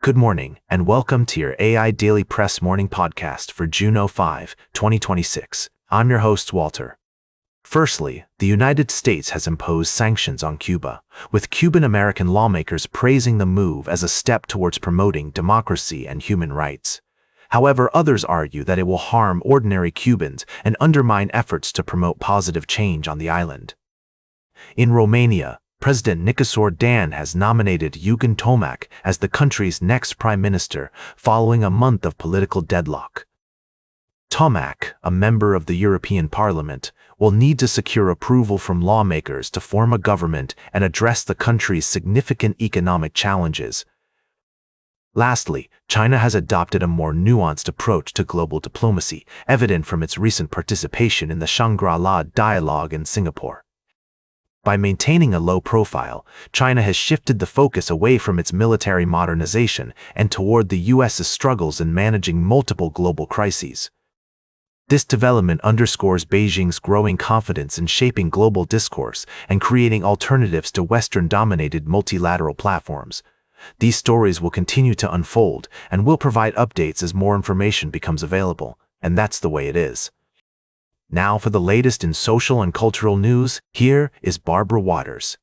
Good morning, and welcome to your AI Daily Press morning podcast for June 5, 2026. I'm your host, Walter. Firstly, the United States has imposed sanctions on Cuba, with Cuban-American lawmakers praising the move as a step towards promoting democracy and human rights. However, others argue that it will harm ordinary Cubans and undermine efforts to promote positive change on the island. In Romania, President Nicusor Dan has nominated Eugen Tomac as the country's next prime minister following a month of political deadlock. Tomac, a member of the European Parliament, will need to secure approval from lawmakers to form a government and address the country's significant economic challenges. Lastly, China has adopted a more nuanced approach to global diplomacy, evident from its recent participation in the Shangri-La dialogue in Singapore. By maintaining a low profile, China has shifted the focus away from its military modernization and toward the U.S.'s struggles in managing multiple global crises. This development underscores Beijing's growing confidence in shaping global discourse and creating alternatives to Western-dominated multilateral platforms. These stories will continue to unfold and will provide updates as more information becomes available, and that's the way it is. Now for the latest in social and cultural news, here is Barbara Waters.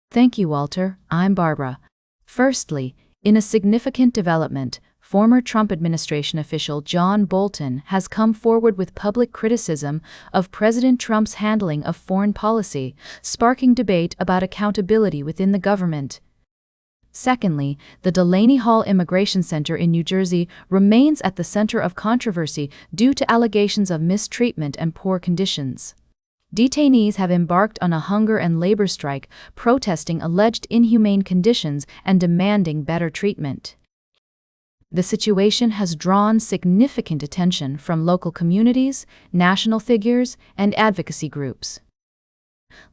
Thank you, Walter. I'm Barbara. Firstly, in a significant development, former Trump administration official John Bolton has come forward with public criticism of President Trump's handling of foreign policy, sparking debate about accountability within the government. Secondly, the Delaney Hall Immigration Center in New Jersey remains at the center of controversy due to allegations of mistreatment and poor conditions. Detainees have embarked on a hunger and labor strike, protesting alleged inhumane conditions and demanding better treatment. The situation has drawn significant attention from local communities, national figures, and advocacy groups.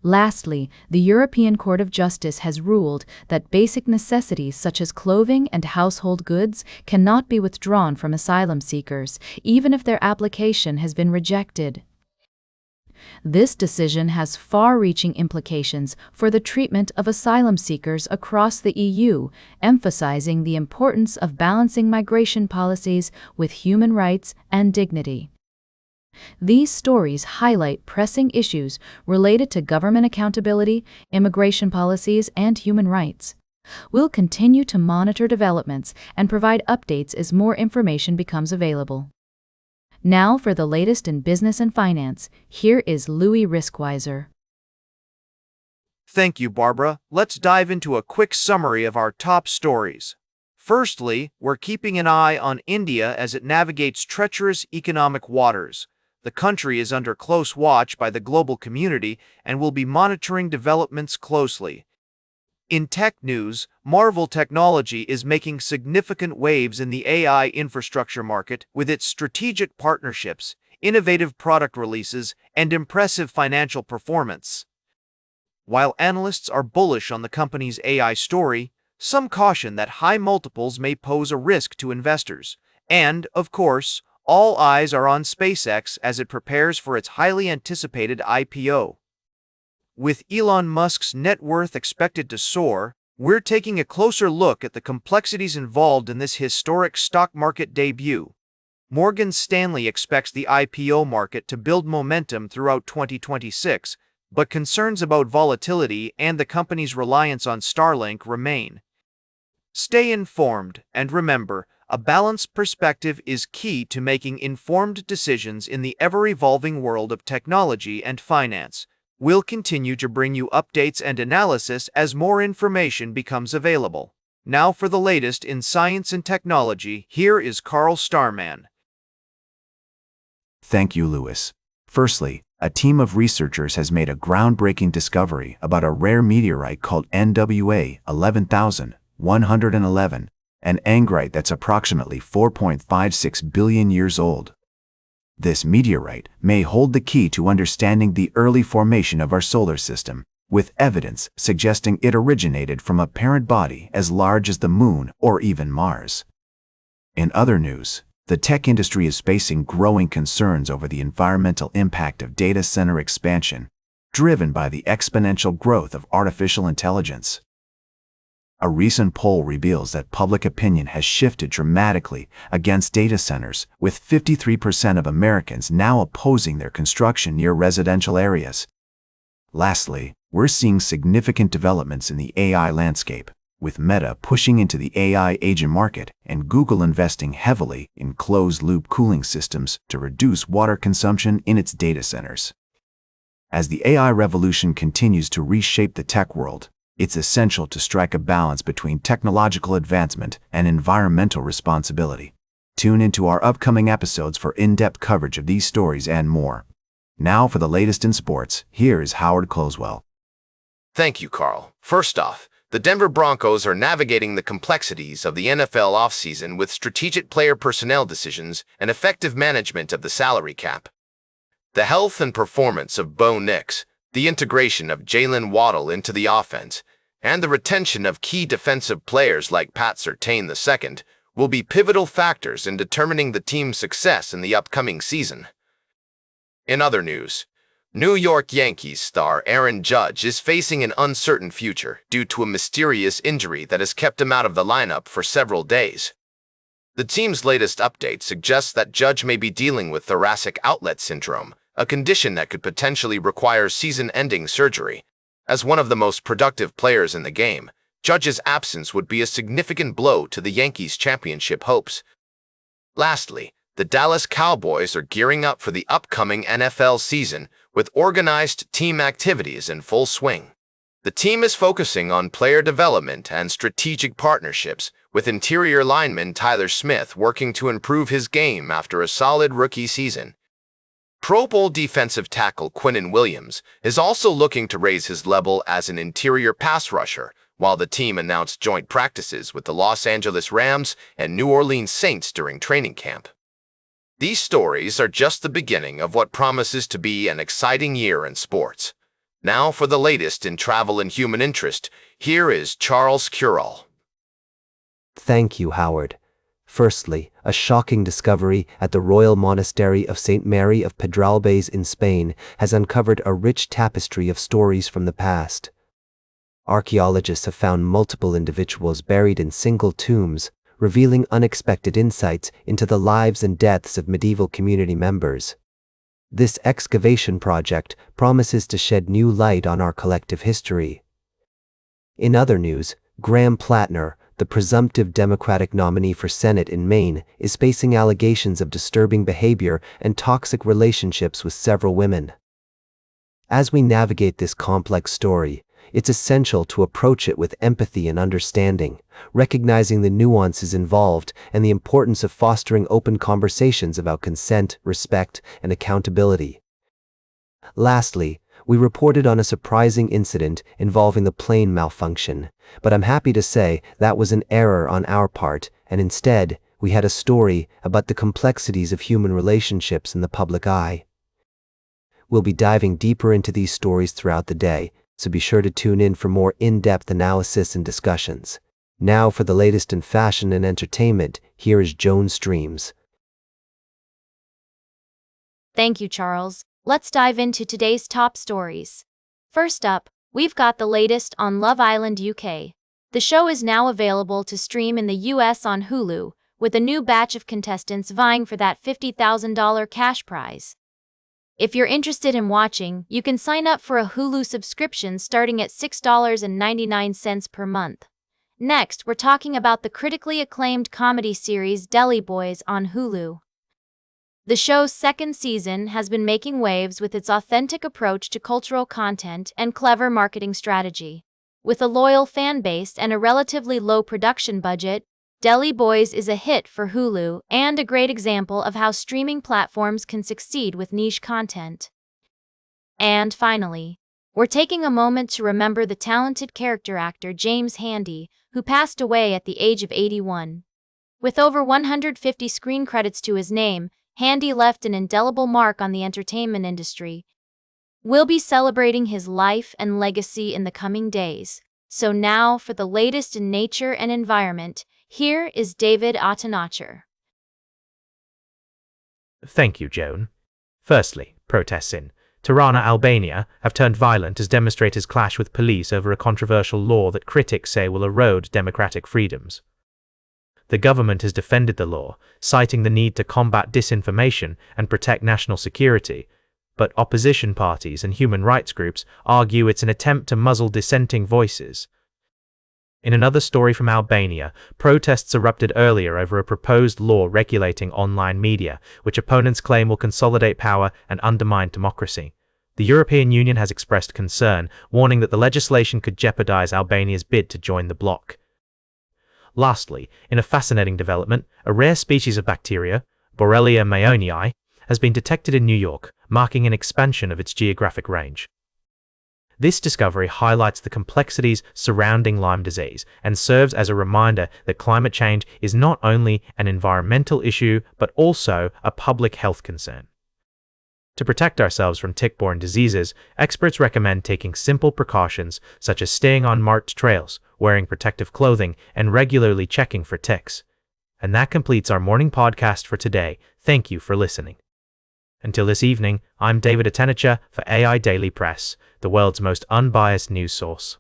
Lastly, the European Court of Justice has ruled that basic necessities such as clothing and household goods cannot be withdrawn from asylum seekers, even if their application has been rejected. This decision has far-reaching implications for the treatment of asylum seekers across the EU, emphasizing the importance of balancing migration policies with human rights and dignity. These stories highlight pressing issues related to government accountability, immigration policies, and human rights. We'll continue to monitor developments and provide updates as more information becomes available. Now for the latest in business and finance, here is Louis Riskweiser. Thank you, Barbara. Let's dive into a quick summary of our top stories. Firstly, we're keeping an eye on India as it navigates treacherous economic waters. The country is under close watch by the global community and will be monitoring developments closely. In tech news, Marvell Technology is making significant waves in the AI infrastructure market with its strategic partnerships, innovative product releases, and impressive financial performance. While analysts are bullish on the company's AI story, some caution that high multiples may pose a risk to investors. And, of course, all eyes are on SpaceX as it prepares for its highly anticipated IPO. With Elon Musk's net worth expected to soar, we're taking a closer look at the complexities involved in this historic stock market debut. Morgan Stanley expects the IPO market to build momentum throughout 2026, but concerns about volatility and the company's reliance on Starlink remain. Stay informed, and remember, a balanced perspective is key to making informed decisions in the ever-evolving world of technology and finance. We'll continue to bring you updates and analysis as more information becomes available. Now for the latest in science and technology, here is Carl Starman. Thank you, Louis. Firstly, a team of researchers has made a groundbreaking discovery about a rare meteorite called NWA 11111, an angrite that's approximately 4.56 billion years old. This meteorite may hold the key to understanding the early formation of our solar system, with evidence suggesting it originated from a parent body as large as the Moon or even Mars. In other news, the tech industry is facing growing concerns over the environmental impact of data center expansion, driven by the exponential growth of artificial intelligence. A recent poll reveals that public opinion has shifted dramatically against data centers, with 53% of Americans now opposing their construction near residential areas. Lastly, we're seeing significant developments in the AI landscape, with Meta pushing into the AI agent market and Google investing heavily in closed-loop cooling systems to reduce water consumption in its data centers. As the AI revolution continues to reshape the tech world, it's essential to strike a balance between technological advancement and environmental responsibility. Tune into our upcoming episodes for in-depth coverage of these stories and more. Now for the latest in sports, here is Howard Closewell. Thank you, Carl. First off, the Denver Broncos are navigating the complexities of the NFL offseason with strategic player personnel decisions and effective management of the salary cap. The health and performance of Bo Nix, the integration of Jalen Waddle into the offense, and the retention of key defensive players like Pat Surtain II will be pivotal factors in determining the team's success in the upcoming season. In other news, New York Yankees star Aaron Judge is facing an uncertain future due to a mysterious injury that has kept him out of the lineup for several days. The team's latest update suggests that Judge may be dealing with thoracic outlet syndrome, a condition that could potentially require season-ending surgery. As one of the most productive players in the game, Judge's absence would be a significant blow to the Yankees' championship hopes. Lastly, the Dallas Cowboys are gearing up for the upcoming NFL season with organized team activities in full swing. The team is focusing on player development and strategic partnerships, with interior lineman Tyler Smith working to improve his game after a solid rookie season. Pro Bowl defensive tackle Quinnen Williams is also looking to raise his level as an interior pass rusher, while the team announced joint practices with the Los Angeles Rams and New Orleans Saints during training camp. These stories are just the beginning of what promises to be an exciting year in sports. Now for the latest in travel and human interest, here is Charles Curall. Thank you, Howard. Firstly, a shocking discovery at the Royal Monastery of St. Mary of Pedralbes in Spain has uncovered a rich tapestry of stories from the past. Archaeologists have found multiple individuals buried in single tombs, revealing unexpected insights into the lives and deaths of medieval community members. This excavation project promises to shed new light on our collective history. In other news, Graham Plattner, the presumptive Democratic nominee for Senate in Maine, is facing allegations of disturbing behavior and toxic relationships with several women. As we navigate this complex story, it's essential to approach it with empathy and understanding, recognizing the nuances involved and the importance of fostering open conversations about consent, respect, and accountability. Lastly, we reported on a surprising incident involving the plane malfunction, but I'm happy to say that was an error on our part, and instead, we had a story about the complexities of human relationships in the public eye. We'll be diving deeper into these stories throughout the day, so be sure to tune in for more in-depth analysis and discussions. Now for the latest in fashion and entertainment, here is Joan Streams. Thank you, Charles. Let's dive into today's top stories. First up, we've got the latest on Love Island UK. The show is now available to stream in the US on Hulu, with a new batch of contestants vying for that $50,000 cash prize. If you're interested in watching, you can sign up for a Hulu subscription starting at $6.99 per month. Next, we're talking about the critically acclaimed comedy series Deli Boys on Hulu. The show's second season has been making waves with its authentic approach to cultural content and clever marketing strategy. With a loyal fan base and a relatively low production budget, Deli Boys is a hit for Hulu and a great example of how streaming platforms can succeed with niche content. And finally, we're taking a moment to remember the talented character actor James Handy, who passed away at the age of 81. With over 150 screen credits to his name, Handy left an indelible mark on the entertainment industry. We'll be celebrating his life and legacy in the coming days. So now for the latest in nature and environment, here is David Attenacher. Thank you, Joan. Firstly, protests in Tirana, Albania, have turned violent as demonstrators clash with police over a controversial law that critics say will erode democratic freedoms. The government has defended the law, citing the need to combat disinformation and protect national security, but opposition parties and human rights groups argue it's an attempt to muzzle dissenting voices. In another story from Albania, protests erupted earlier over a proposed law regulating online media, which opponents claim will consolidate power and undermine democracy. The European Union has expressed concern, warning that the legislation could jeopardize Albania's bid to join the bloc. Lastly, in a fascinating development, a rare species of bacteria, Borrelia mayonii, has been detected in New York, marking an expansion of its geographic range. This discovery highlights the complexities surrounding Lyme disease and serves as a reminder that climate change is not only an environmental issue but also a public health concern. To protect ourselves from tick-borne diseases, experts recommend taking simple precautions such as staying on marked trails, wearing protective clothing, and regularly checking for ticks. And that completes our morning podcast for today. Thank you for listening. Until this evening, I'm David Atenacha for AI Daily Press, the world's most unbiased news source.